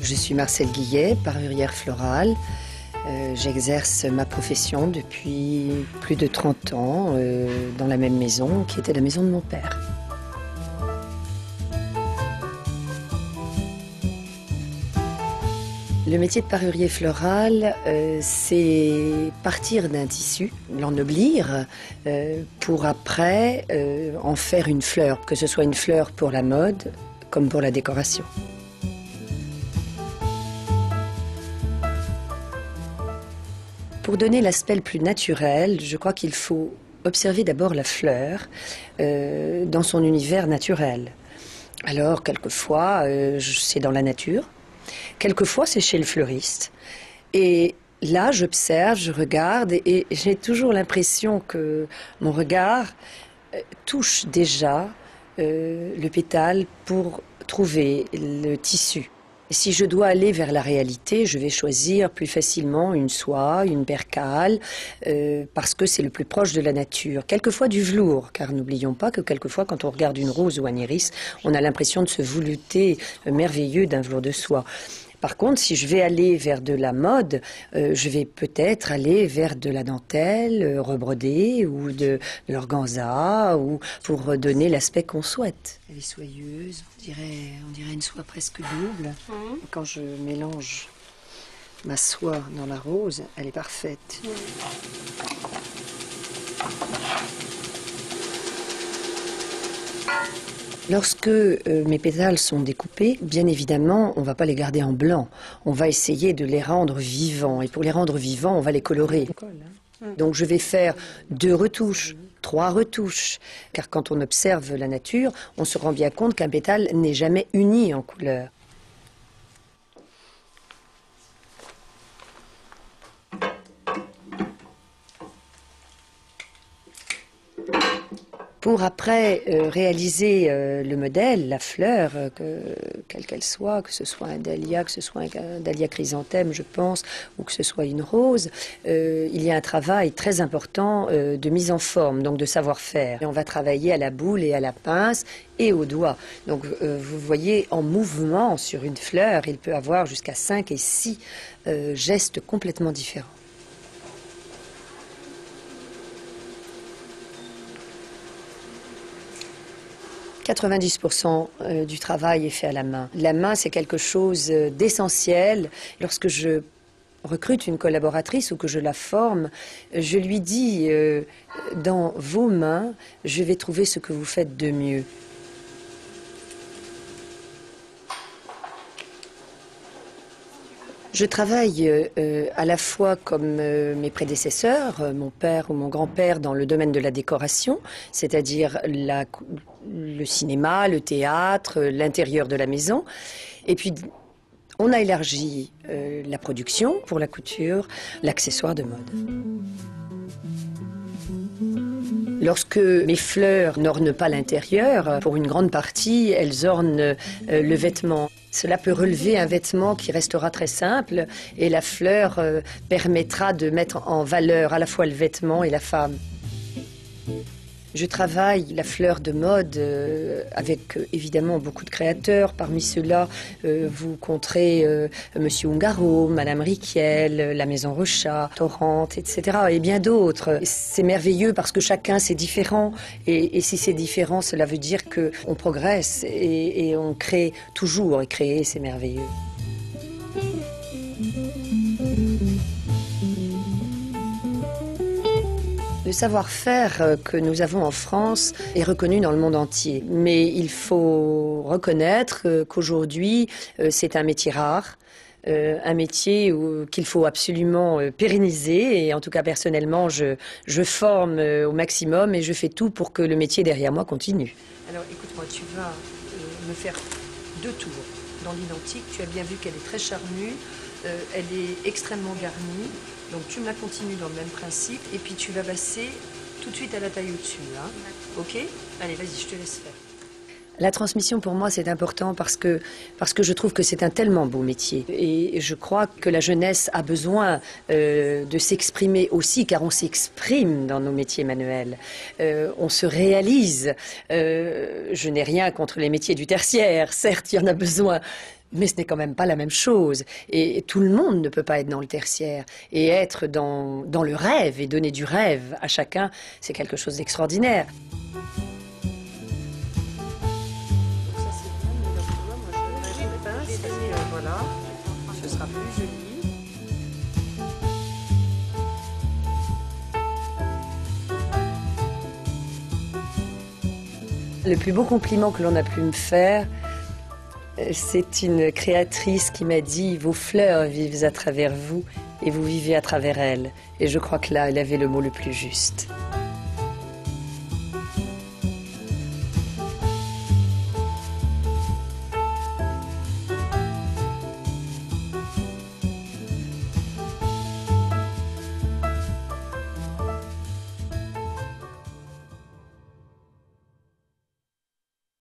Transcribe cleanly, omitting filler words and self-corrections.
Je suis Marcelle Guillet, parurière florale. J'exerce ma profession depuis plus de 30 ans dans la même maison qui était la maison de mon père. Le métier de parurier floral, c'est partir d'un tissu, l'ennoblir, pour après en faire une fleur, que ce soit une fleur pour la mode comme pour la décoration. Pour donner l'aspect le plus naturel, je crois qu'il faut observer d'abord la fleur dans son univers naturel. Alors, quelquefois, c'est dans la nature. Quelquefois, c'est chez le fleuriste. Et là, j'observe, je regarde et j'ai toujours l'impression que mon regard touche déjà le pétale pour trouver le tissu. Et si je dois aller vers la réalité, je vais choisir plus facilement une soie, une percale, parce que c'est le plus proche de la nature. Quelquefois du velours, car n'oublions pas que quelquefois, quand on regarde une rose ou un iris, on a l'impression de se velouter merveilleux d'un velours de soie. Par contre, si je vais aller vers de la mode, je vais peut-être aller vers de la dentelle rebrodée ou de l'organza, ou pour donner l'aspect qu'on souhaite. Elle est soyeuse, on dirait une soie presque double. Quand je mélange ma soie dans la rose, elle est parfaite. Lorsque mes pétales sont découpés, bien évidemment, on ne va pas les garder en blanc. On va essayer de les rendre vivants. Et pour les rendre vivants, on va les colorer. Donc je vais faire 2 retouches, 3 retouches. Car quand on observe la nature, on se rend bien compte qu'un pétale n'est jamais uni en couleur. Pour après réaliser le modèle, la fleur, quelle qu'elle soit, que ce soit un dahlia, que ce soit un dahlia chrysanthème, je pense, ou que ce soit une rose, il y a un travail très important de mise en forme, donc de savoir-faire. On va travailler à la boule et à la pince et au doigt. Donc vous voyez, en mouvement sur une fleur, il peut avoir jusqu'à 5 et 6 gestes complètement différents. « 90% du travail est fait à la main. La main, c'est quelque chose d'essentiel. Lorsque je recrute une collaboratrice ou que je la forme, je lui dis dans vos mains, je vais trouver ce que vous faites de mieux. Je travaille à la fois comme mes prédécesseurs, mon père ou mon grand-père, dans le domaine de la décoration, c'est-à-dire le cinéma, le théâtre, l'intérieur de la maison. Et puis, on a élargi la production pour la couture, l'accessoire de mode. Lorsque mes fleurs n'ornent pas l'intérieur, pour une grande partie, elles ornent le vêtement. Cela peut relever un vêtement qui restera très simple et la fleur permettra de mettre en valeur à la fois le vêtement et la femme. Je travaille la fleur de mode avec évidemment beaucoup de créateurs. Parmi ceux-là, vous compterez Monsieur Ungaro, Madame Riquel, la Maison Rochat, Torrente, etc. et bien d'autres. C'est merveilleux parce que chacun c'est différent et si c'est différent, cela veut dire qu'on progresse et on crée toujours et créer c'est merveilleux. Le savoir-faire que nous avons en France est reconnu dans le monde entier. Mais il faut reconnaître qu'aujourd'hui, c'est un métier rare, un métier qu'il faut absolument pérenniser. Et en tout cas, personnellement, je forme au maximum et je fais tout pour que le métier derrière moi continue. Alors, écoute-moi, tu vas me faire 2 tours dans l'identique. Tu as bien vu qu'elle est très charnue. Elle est extrêmement garnie, donc tu me la continues dans le même principe et puis tu vas passer tout de suite à la taille au-dessus, hein. Ok ? Allez, vas-y, je te laisse faire. La transmission, pour moi, c'est important parce que je trouve que c'est un tellement beau métier. Et je crois que la jeunesse a besoin de s'exprimer aussi, car on s'exprime dans nos métiers manuels. On se réalise. Je n'ai rien contre les métiers du tertiaire. Certes, il y en a besoin. Mais ce n'est quand même pas la même chose. Et tout le monde ne peut pas être dans le tertiaire. Et être dans le rêve et donner du rêve à chacun, c'est quelque chose d'extraordinaire. Voilà, ce sera plus joli. Le plus beau compliment que l'on a pu me faire, c'est une créatrice qui m'a dit « Vos fleurs vivent à travers vous et vous vivez à travers elles ». Et je crois que là, elle avait le mot le plus juste.